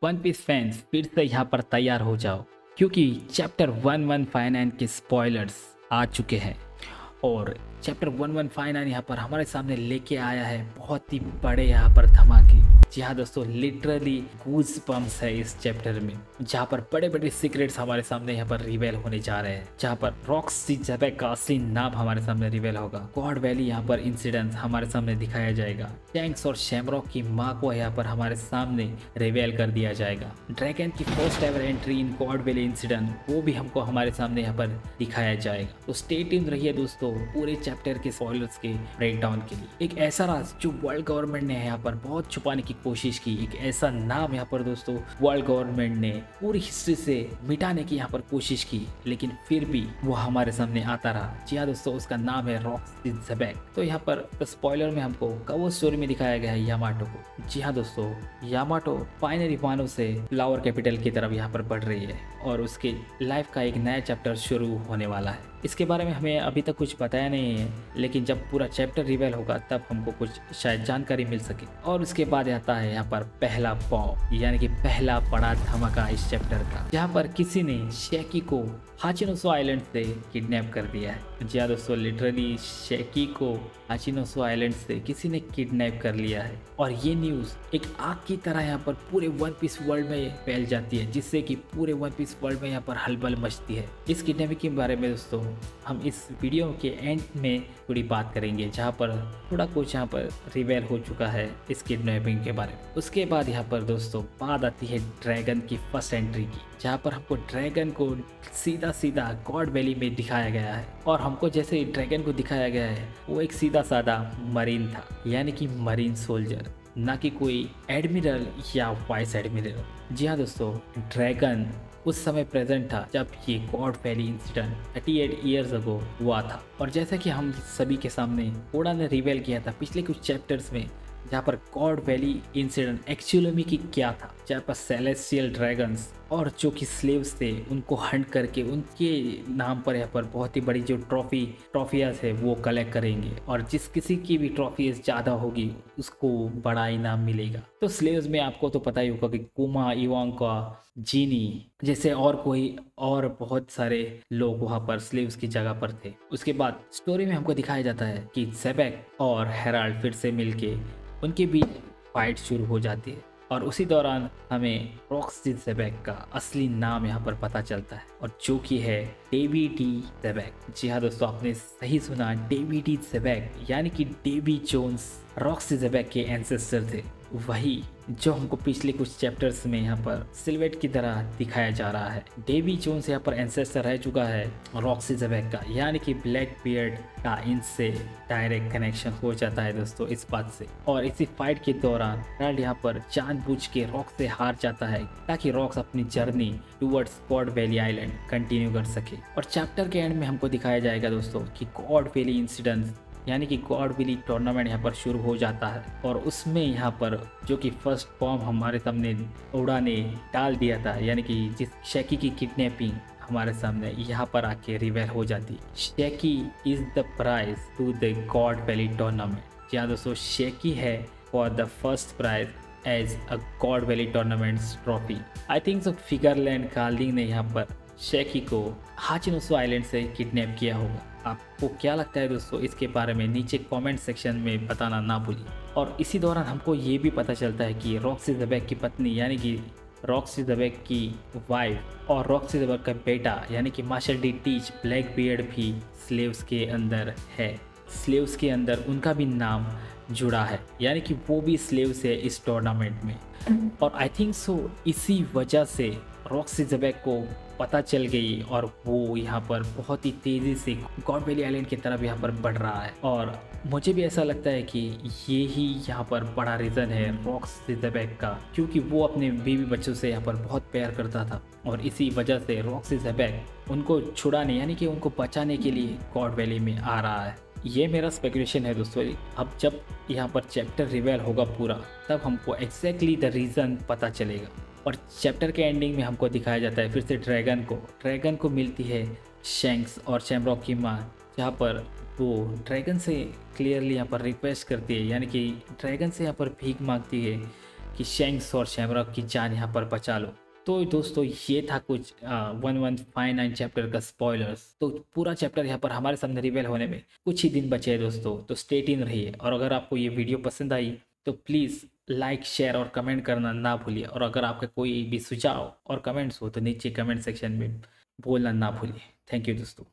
One piece fans फिर से यहाँ पर तैयार हो जाओ, क्योंकि चैप्टर 1159 के स्पॉयलर्स आ चुके हैं। और चैप्टर 1159 यहाँ पर हमारे सामने लेके आया है बहुत ही बड़े यहाँ पर धमाके। जी हाँ दोस्तों, लिटरली गूज बम्स है इस चैप्टर में, जहाँ पर बड़े बड़े सीक्रेट्स हमारे सामने यहाँ पर रिवेल होने जा रहे हैं। जहाँ पर रॉक्सी ज़ेबेक का असली नाम हमारे सामने रिवेल होगा। गॉड वैली यहाँ पर इंसिडेंट हमारे सामने दिखाया जाएगा। टैंक्स और शैमरॉक की माँ को यहाँ पर हमारे सामने रिवेल कर दिया जाएगा। ड्रैगन की first ever entry in God valley incident वो भी हमको हमारे सामने यहाँ पर दिखाया जाएगा। तो स्टे ट्यून्ड रहिए दोस्तों पूरे चैप्टर के स्पॉयलर्स के ब्रेकडाउन के लिए। एक ऐसा राज जो वर्ल्ड गवर्नमेंट ने यहाँ पर बहुत छुपाने की कोशिश की, एक ऐसा नाम यहाँ पर दोस्तों वर्ल्ड गवर्नमेंट ने पूरी हिस्ट्री से मिटाने की यहाँ पर कोशिश की, लेकिन फिर भी वो हमारे सामने आता रहा। जी हाँ दोस्तों, उसका नाम है रॉक्सी ज़ेबेक। तो यहाँ पर स्पॉइलर में हमको कवर स्टोरी में दिखाया गया है यामाटो को। जी हाँ दोस्तों, यामाटो फाइनली मानो से फ्लावर कैपिटल की तरफ यहाँ पर बढ़ रही है और उसके लाइफ का एक नया चैप्टर शुरू होने वाला है। इसके बारे में हमें अभी तक कुछ बताया नहीं है, लेकिन जब पूरा चैप्टर रिवेल होगा तब हमको कुछ शायद जानकारी मिल सके। और उसके बाद आता है यहाँ पर पहला बॉम्ब, यानी कि पहला बड़ा धमाका इस चैप्टर का, जहाँ पर किसी ने शेकी को हाचिनोसो आइलैंड से किडनैप कर दिया है। जी हाँ दोस्तों, लिटरली शेकी को हाचिनोसो आइलैंड से किसी ने किडनैप कर लिया है। और ये न्यूज़ एक आग की तरह यहाँ पर पूरे वन पीस वर्ल्ड में फैल जाती है, जिससे कि पूरे वन पीस वर्ल्ड में यहाँ पर हलचल मचती है। इस किडनैपिंग के बारे में दोस्तों हम इस वीडियो के एंड में थोड़ी बात करेंगे, जहाँ पर थोड़ा कुछ यहाँ पर रिवेल हो चुका है इस किडनैपिंग के बारे में। उसके बाद यहाँ पर दोस्तों बात आती है ड्रैगन की फर्स्ट एंट्री की, जहाँ पर हमको ड्रैगन को सीधा सीधा गॉड वैली में दिखाया गया है। और हमको जैसे ड्रैगन को दिखाया गया है वो एक सीधा साधा मरीन था, यानी कि मरीन सोल्जर, ना कि कोई एडमिरल या वाइस एडमिरल। जी हाँ दोस्तों, ड्रैगन उस समय प्रेजेंट था जब ये God valley incident 38 years ago हुआ था। और जैसा कि हम सभी के सामने ओडा ने रिवेल किया था पिछले कुछ चैप्टर्स में, जहाँ पर गॉड वैली इंसिडेंट एक्चुअली में की क्या था, जहाँ पर सेलेस्टियल ड्रैगन्स और जो कि स्लेव्स थे उनको हंट करके उनके नाम पर यहाँ पर बहुत ही बड़ी जो ट्रॉफियाज है वो कलेक्ट करेंगे, और जिस किसी की भी ट्रॉफीज ज़्यादा होगी उसको बड़ा इनाम मिलेगा। तो स्लेव्स में आपको तो पता ही होगा कि कुमा, इवांका, जीनी जैसे और कोई और बहुत सारे लोग वहाँ पर स्लेव्स की जगह पर थे। उसके बाद स्टोरी में हमको दिखाया जाता है कि ज़ेबेक और हेराल्ड फिर से मिलके उनके बीच फाइट शुरू हो जाती है, और उसी दौरान हमें रॉक्सी ज़ेबेक का असली नाम यहाँ पर पता चलता है, और जो कि है डेवी डी ज़ेबेक। जी हाँ दोस्तों, आपने सही सुना, डेवी डी ज़ेबेक, यानी कि डेवी जोन्स रॉक्सी ज़ेबेक के एंसेस्टर थे, वही जो हमको पिछले कुछ चैप्टर्स में यहाँ पर सिल्वेट की तरह दिखाया जा रहा है। डेवी जोन्स यहाँ पर एंसेस्टर रह चुका है रॉक्सी ज़ेबेक का, यानी कि ब्लैक बियर्ड का इनसे डायरेक्ट कनेक्शन हो जाता है दोस्तों इस बात से। और इसी फाइट के दौरान हेराल्ड यहाँ पर जानबूझ के रॉक से हार जाता है ताकि रॉक्स अपनी journey towards God valley island continue कर सके। और चैप्टर के एंड में हमको दिखाया जाएगा दोस्तों कि गॉड वैली इंसिडेंट यानी कि गॉड वैली टूर्नामेंट यहाँ पर शुरू हो जाता है, और उसमें यहाँ पर जो कि फर्स्ट बॉम्ब हमारे सामने ओडा ने डाल दिया था, यानी कि जिस शेकी की किडनैपिंग हमारे सामने यहाँ पर आके रिवेल हो जाती। Shakky is the prize to the God Valley tournament. जी हाँ दोस्तों, शेकी है for the first prize as a God Valley tournament trophy. I think so Figarland Garling ने यहाँ पर शेकी को हाचिनोसो आइलैंड से किडनैप किया होगा। आपको क्या लगता है दोस्तों इसके बारे में नीचे कमेंट सेक्शन में बताना ना भूलिए। और इसी दौरान हमको ये भी पता चलता है कि रॉक्सी ज़ेबेक की पत्नी यानी कि रॉक्सी ज़ेबेक की वाइफ और रॉक्सी ज़ेबेक का बेटा यानी कि Marshall D Teach Blackbeard भी स्लेव्स के अंदर है। स्लेव्स के अंदर उनका भी नाम जुड़ा है, यानी कि वो भी स्लेव्स है इस टूर्नामेंट में। और आई थिंक सो इसी वजह से रॉक्सी ज़ेबेक को पता चल गई और वो यहाँ पर बहुत ही तेज़ी से गॉड वैली आइलैंड की तरफ यहाँ पर बढ़ रहा है। और मुझे भी ऐसा लगता है कि ये ही यहाँ पर बड़ा रीज़न है रॉक्सी ज़ेबेक का, क्योंकि वो अपने बीवी बच्चों से यहाँ पर बहुत प्यार करता था, और इसी वजह से रॉक्सी ज़ेबेक उनको छुड़ाने यानी कि उनको बचाने के लिए गॉड वैली में आ रहा है। ये मेरा स्पेकुलेशन है दोस्तों। अब जब यहाँ पर चैप्टर रिवेल होगा पूरा, तब हमको एग्जैक्टली द रीज़न पता चलेगा। और चैप्टर के एंडिंग में हमको दिखाया जाता है फिर से ड्रैगन को मिलती है शैंक्स और शैमरॉक की माँ, जहाँ पर वो ड्रैगन से क्लियरली यहाँ पर रिक्वेस्ट करती है, यानी कि ड्रैगन से यहाँ पर भीख मांगती है कि शेंक्स और शैमरॉक की जान यहाँ पर बचा लो। तो दोस्तों ये था कुछ 1159 चैप्टर का स्पॉयलर्स। तो पूरा चैप्टर यहाँ पर हमारे सामने रिवील होने में कुछ ही दिन बचे हैं दोस्तों, तो स्टे ट्यून रहिए। और अगर आपको ये वीडियो पसंद आई तो प्लीज़ लाइक शेयर और कमेंट करना ना भूलिए। और अगर आपका कोई भी सुझाव और कमेंट्स हो तो नीचे कमेंट सेक्शन में बोलना ना भूलिए। थैंक यू दोस्तों।